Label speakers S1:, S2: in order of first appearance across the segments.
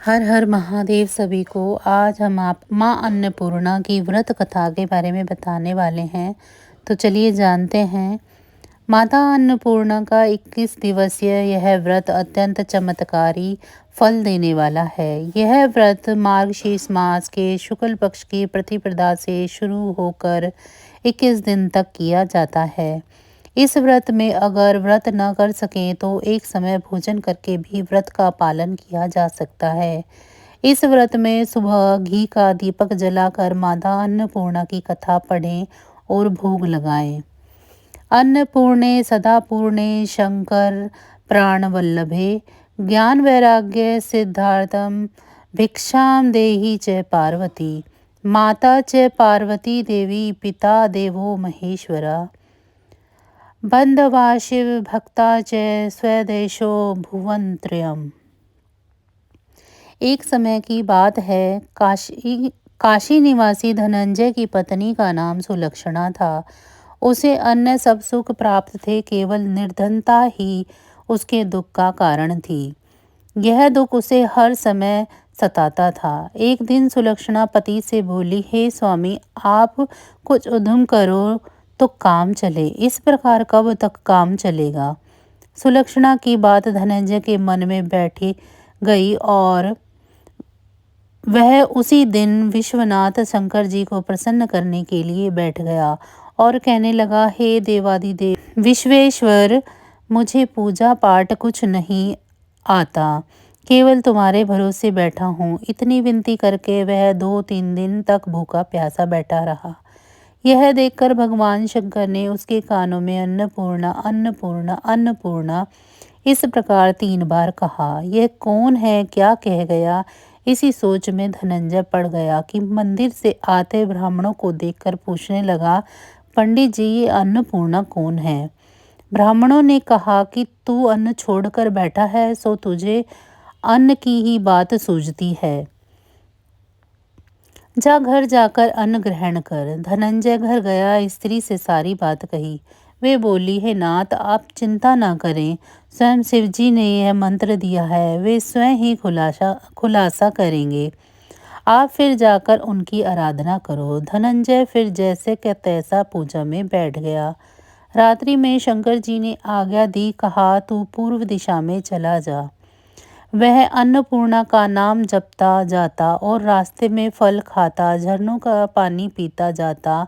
S1: हर हर महादेव सभी को। आज हम आप माँ अन्नपूर्णा की व्रत कथा के बारे में बताने वाले हैं। तो चलिए जानते हैं। माता अन्नपूर्णा का 21 दिवसीय यह व्रत अत्यंत चमत्कारी फल देने वाला है। यह व्रत मार्गशीर्ष मास के शुक्ल पक्ष की प्रतिपदा से शुरू होकर 21 दिन तक किया जाता है। इस व्रत में अगर व्रत न कर सकें तो एक समय भोजन करके भी व्रत का पालन किया जा सकता है। इस व्रत में सुबह घी का दीपक जलाकर माता अन्नपूर्णा की कथा पढ़ें और भोग लगाएं। अन्नपूर्णे सदा पूर्णे शंकर प्राण वल्लभे ज्ञान वैराग्य सिद्धार्थम भिक्षाम देहि च पार्वती माता च पार्वती देवी पिता देवो महेश्वरा बंधवा शिव भक्ता च स्वदेशो भुवनत्रयम्। एक समय की बात है। काशी निवासी धनंजय की पत्नी का नाम सुलक्षणा था। उसे अन्य सब सुख प्राप्त थे, केवल निर्धनता ही उसके दुख का कारण थी। यह दुख उसे हर समय सताता था। एक दिन सुलक्षणा पति से बोली, हे स्वामी, आप कुछ उद्यम करो तो काम चले। इस प्रकार कब तक काम चलेगा? सुलक्षणा की बात धनंजय के मन में बैठी गई और वह उसी दिन विश्वनाथ शंकर जी को प्रसन्न करने के लिए बैठ गया और कहने लगा, हे देवादिदेव विश्वेश्वर, मुझे पूजा पाठ कुछ नहीं आता, केवल तुम्हारे भरोसे बैठा हूँ। इतनी विनती करके वह 2-3 दिन तक भूखा प्यासा बैठा रहा। यह देखकर भगवान शंकर ने उसके कानों में अन्नपूर्णा अन्नपूर्णा अन्नपूर्णा इस प्रकार 3 बार कहा। यह कौन है, क्या कह गया? इसी सोच में धनंजय पड़ गया कि मंदिर से आते ब्राह्मणों को देखकर पूछने लगा, पंडित जी, ये अन्नपूर्णा कौन है? ब्राह्मणों ने कहा कि तू अन्न छोड़कर बैठा है, सो तुझे अन्न की ही बात सूझती है। जा घर जाकर अन्न ग्रहण कर। धनंजय घर गया, स्त्री से सारी बात कही। वे बोली, हे नाथ, आप चिंता ना करें, स्वयं शिवजी ने यह मंत्र दिया है, वे स्वयं ही खुलासा करेंगे। आप फिर जाकर उनकी आराधना करो। धनंजय फिर जैसे के तैसा पूजा में बैठ गया। रात्रि में शंकर जी ने आज्ञा दी, कहा, तू पूर्व दिशा में चला जा। वह अन्नपूर्णा का नाम जपता जाता और रास्ते में फल खाता, झरनों का पानी पीता जाता।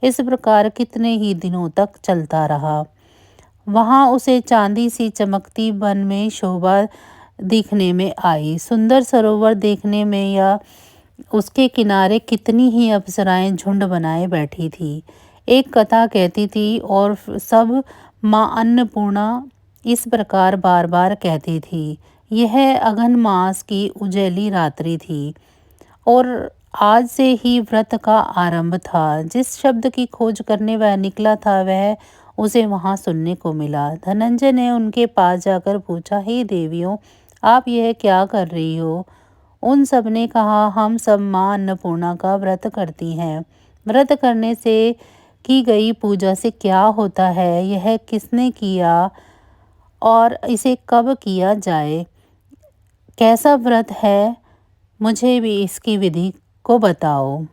S1: इस प्रकार कितने ही दिनों तक चलता रहा। वहां उसे चांदी सी चमकती वन में शोभा दिखने में आई। सुंदर सरोवर देखने में या उसके किनारे कितनी ही अप्सराएं झुंड बनाए बैठी थी। एक कथा कहती थी और सब माँ अन्नपूर्णा इस प्रकार बार बार कहती थी। यह अघन मास की उजैली रात्रि थी और आज से ही व्रत का आरंभ था। जिस शब्द की खोज करने वह निकला था, वह उसे वहां सुनने को मिला। धनंजय ने उनके पास जाकर पूछा, हे देवियों, आप यह क्या कर रही हो? उन सब ने कहा, हम सब माँ अन्नपूर्णा का व्रत करती हैं। व्रत करने से की गई पूजा से क्या होता है, यह किसने किया और इसे कब किया जाए, कैसा व्रत है, मुझे भी इसकी विधि को बताओ।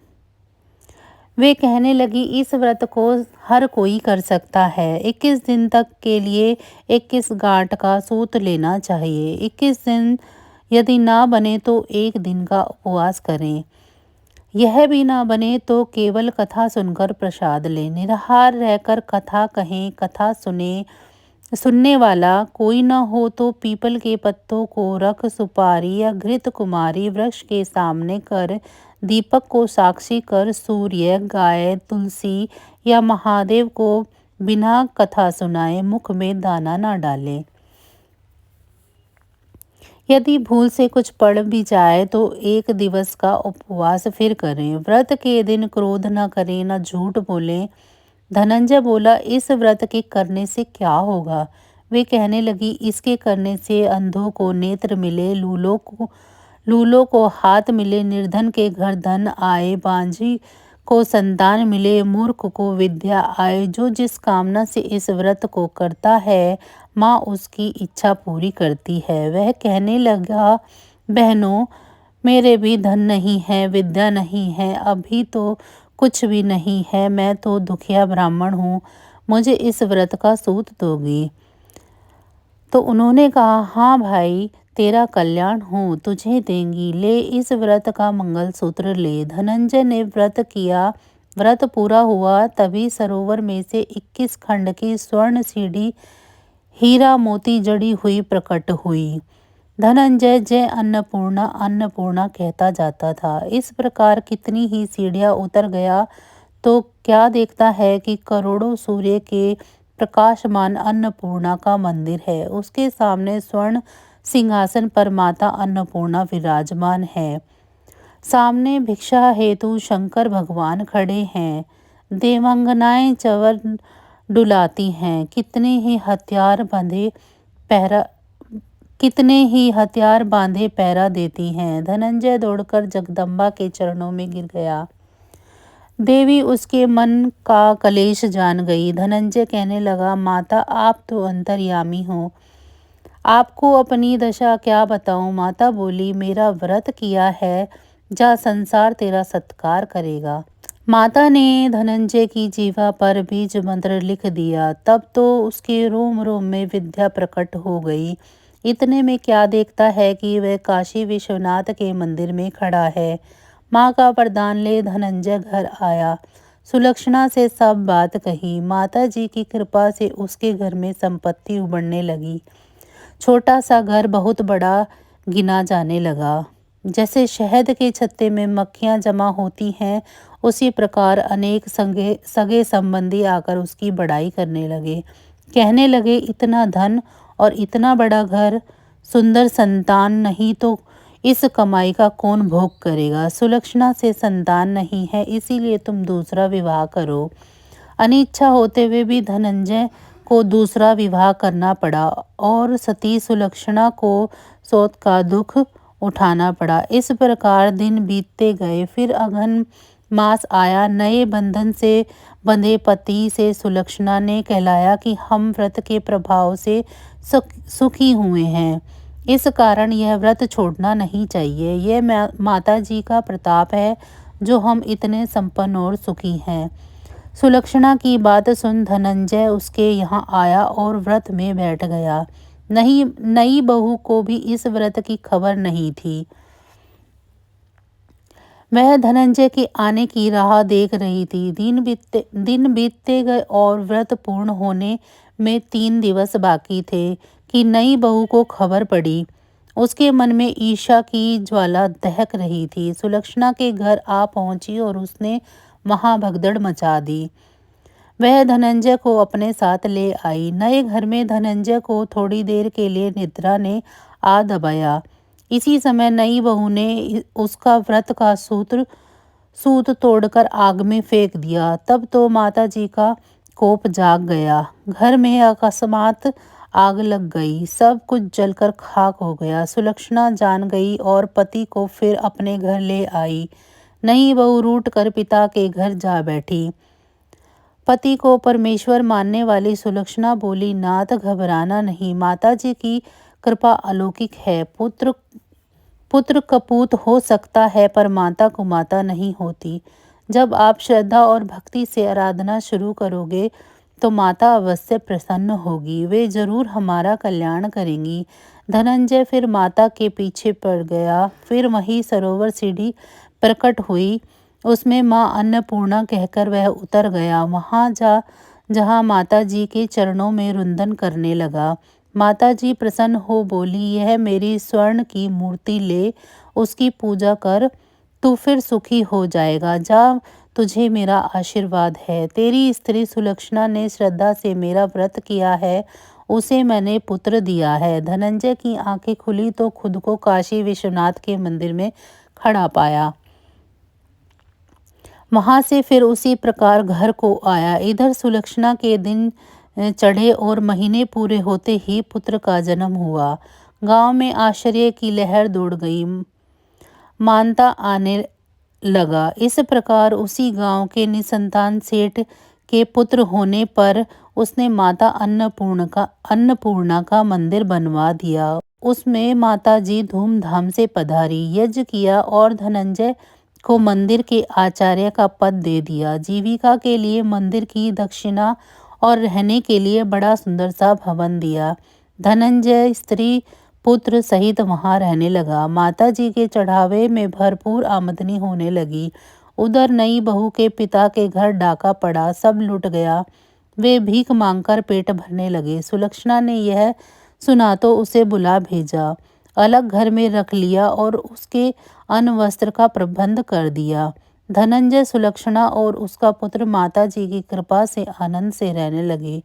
S1: वे कहने लगी, इस व्रत को हर कोई कर सकता है। 21 दिन तक के लिए 21 गांठ का सूत लेना चाहिए। 21 दिन यदि ना बने तो 1 दिन का उपवास करें। यह भी ना बने तो केवल कथा सुनकर प्रसाद लें। निराहार रहकर कथा कहें, कथा सुनने वाला कोई न हो तो पीपल के पत्तों को रख सुपारी या घृत कुमारी वृक्ष के सामने कर दीपक को साक्षी कर सूर्य, गाय, तुलसी या महादेव को बिना कथा सुनाए मुख में दाना न डालें। यदि भूल से कुछ पड़ भी जाए तो 1 दिवस का उपवास फिर करें। व्रत के दिन क्रोध न करें, न झूठ बोलें। धनंजय बोला, इस व्रत के करने से क्या होगा? वे कहने लगी, इसके करने से अंधों को नेत्र मिले, लूलों को हाथ मिले, निर्धन के घर धन आए, बांझी को संतान मिले, मूर्ख को विद्या आए। जो जिस कामना से इस व्रत को करता है, माँ उसकी इच्छा पूरी करती है। वह कहने लगा, बहनों, मेरे भी धन नहीं है, विद्या नहीं है, अभी तो कुछ भी नहीं है, मैं तो दुखिया ब्राह्मण हूँ, मुझे इस व्रत का सूत दोगी? तो उन्होंने कहा, हाँ भाई, तेरा कल्याण हो, तुझे देंगी, ले इस व्रत का मंगलसूत्र ले। धनंजय ने व्रत किया। व्रत पूरा हुआ तभी सरोवर में से 21 खंड की स्वर्ण सीढ़ी हीरा मोती जड़ी हुई प्रकट हुई। धनंजय जय अन्नपूर्णा अन्नपूर्णा कहता जाता था। इस प्रकार कितनी ही सीढ़ियां उतर गया तो क्या देखता है कि करोड़ों सूर्य के प्रकाशमान अन्नपूर्णा का मंदिर है। उसके सामने स्वर्ण सिंहासन पर माता अन्नपूर्णा विराजमान है। सामने भिक्षा हेतु शंकर भगवान खड़े हैं। देवांगनाएं चवर डुलाती हैं। कितने ही हथियार बांधे पहरा देती हैं। धनंजय दौड़कर जगदम्बा के चरणों में गिर गया। देवी उसके मन का कलेश जान गई। धनंजय कहने लगा, माता, आप तो अंतर्यामी हो, आपको अपनी दशा क्या बताऊं? माता बोली, मेरा व्रत किया है, जा, संसार तेरा सत्कार करेगा। माता ने धनंजय की जीवा पर बीज मंत्र लिख दिया। तब तो उसके रोम रोम में विद्या प्रकट हो गई। इतने में क्या देखता है कि वह काशी विश्वनाथ के मंदिर में खड़ा है। माँ का वरदान ले धनंजय घर आया। सुलक्षणा से सब बात कही। माता जी की कृपा से उसके घर में संपत्ति उबरने लगी। छोटा सा घर बहुत बड़ा गिना जाने लगा। जैसे शहद के छत्ते में मक्खियां जमा होती हैं, उसी प्रकार अनेक सगे संबंधी आकर उसकी बड़ाई करने लगे। कहने लगे, इतना धन और इतना बड़ा घर, सुंदर संतान नहीं तो इस कमाई का कौन भोग करेगा? सुलक्षणा से संतान नहीं है, इसीलिए तुम दूसरा विवाह करो। अनिच्छा होते हुए भी धनंजय को दूसरा विवाह करना पड़ा और सती सुलक्षणा को सौत का दुख उठाना पड़ा। इस प्रकार दिन बीतते गए। फिर अघन मास आया। नए बंधन से बंधे पति से सुलक्षणा ने कहलाया कि हम व्रत के प्रभाव से सुखी हुए हैं, इस कारण यह व्रत छोड़ना नहीं चाहिए। यह माता जी का प्रताप है जो हम इतने संपन्न और सुखी हैं। सुलक्षणा की बात सुन धनंजय उसके यहाँ आया और व्रत में बैठ गया। नहीं, नई बहू को भी इस व्रत की खबर नहीं थी। वह धनंजय के आने की राह देख रही थी। दिन बीतते गए और व्रत पूर्ण होने में 3 दिवस बाकी थे कि नई बहू को खबर पड़ी। उसके मन में ईर्ष्या की ज्वाला दहक रही थी। सुलक्षणा के घर आ पहुंची और उसने वहां भगदड़ मचा दी। वह धनंजय को अपने साथ ले आई। नए घर में धनंजय को थोड़ी देर के लिए निद्रा ने आ दबाया। इसी समय नई बहू ने उसका व्रत का सूत तोड़कर आग में फेंक दिया। तब तो माता जी का कोप जाग गया। घर में अकस्मात आग लग गई। सब कुछ जलकर खाक हो गया। सुलक्षणा जान गई और पति को फिर अपने घर ले आई। नई बहू रूठ कर पिता के घर जा बैठी। पति को परमेश्वर मानने वाली सुलक्षणा बोली, नाथ, घबराना नहीं, माता जी की कृपा अलौकिक है। पुत्र कपूत हो सकता है पर माता कुमाता नहीं होती। जब आप श्रद्धा और भक्ति से आराधना शुरू करोगे तो माता अवश्य प्रसन्न होगी। वे जरूर हमारा कल्याण करेंगी। धनंजय फिर माता के पीछे पड़ गया। फिर वही सरोवर सीढ़ी प्रकट हुई। उसमें माँ अन्नपूर्णा कहकर वह उतर गया। वहां जहाँ माता जी के चरणों में रुंदन करने लगा। माता जी प्रसन्न हो बोली, यह मेरी स्वर्ण की मूर्ति ले, उसकी पूजा कर, तू फिर सुखी हो जाएगा। जा, तुझे मेरा आशीर्वाद है। तेरी स्त्री सुलक्षणा ने श्रद्धा से मेरा व्रत किया है, उसे मैंने पुत्र दिया है। धनंजय की आंखें खुली तो खुद को काशी विश्वनाथ के मंदिर में खड़ा पाया। वहां से फिर उसी प्रकार घर को आया। इधर सुलक्षणा के दिन चढ़े और महीने पूरे होते ही पुत्र का जन्म हुआ। गांव में आश्चर्य की लहर दौड़ गई। मानता आने लगा। इस प्रकार उसी गांव के निसंतान सेठ के पुत्र होने पर उसने माता अन्नपूर्णा का मंदिर बनवा दिया। उसमें माताजी धूमधाम से पधारी, यज्ञ किया और धनंजय को मंदिर के आचार्य का पद दे दिया। जीविका के लिए मंदिर की दक्षिणा और रहने के लिए बड़ा सुंदर सा भवन दिया। धनंजय स्त्री पुत्र सहित वहां रहने लगा। माताजी के चढ़ावे में भरपूर आमदनी होने लगी। उधर नई बहू के पिता के घर डाका पड़ा, सब लुट गया। वे भीख मांगकर पेट भरने लगे। सुलक्षणा ने यह सुना तो उसे बुला भेजा, अलग घर में रख लिया और उसके अन्न वस्त्र का प्रबंध कर दिया। धनंजय, सुलक्षणा और उसका पुत्र माताजी की कृपा से आनंद से रहने लगे।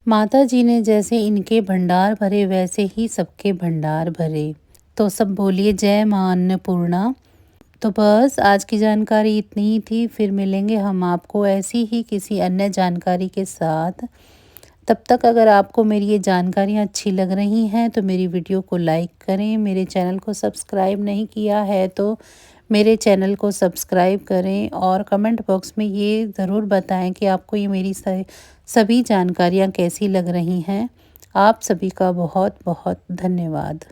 S1: माताजी ने जैसे इनके भंडार भरे वैसे ही सबके भंडार भरे। तो सब बोलिए जय मां अन्नपूर्णा। तो बस आज की जानकारी इतनी ही थी। फिर मिलेंगे हम आपको ऐसी ही किसी अन्य जानकारी के साथ। तब तक अगर आपको मेरी ये जानकारियाँ अच्छी लग रही हैं तो मेरी वीडियो को लाइक करें। मेरे चैनल को सब्सक्राइब नहीं किया है तो मेरे चैनल को सब्सक्राइब करें और कमेंट बॉक्स में ये ज़रूर बताएं कि आपको ये मेरी सभी जानकारियाँ कैसी लग रही हैं। आप सभी का बहुत बहुत धन्यवाद।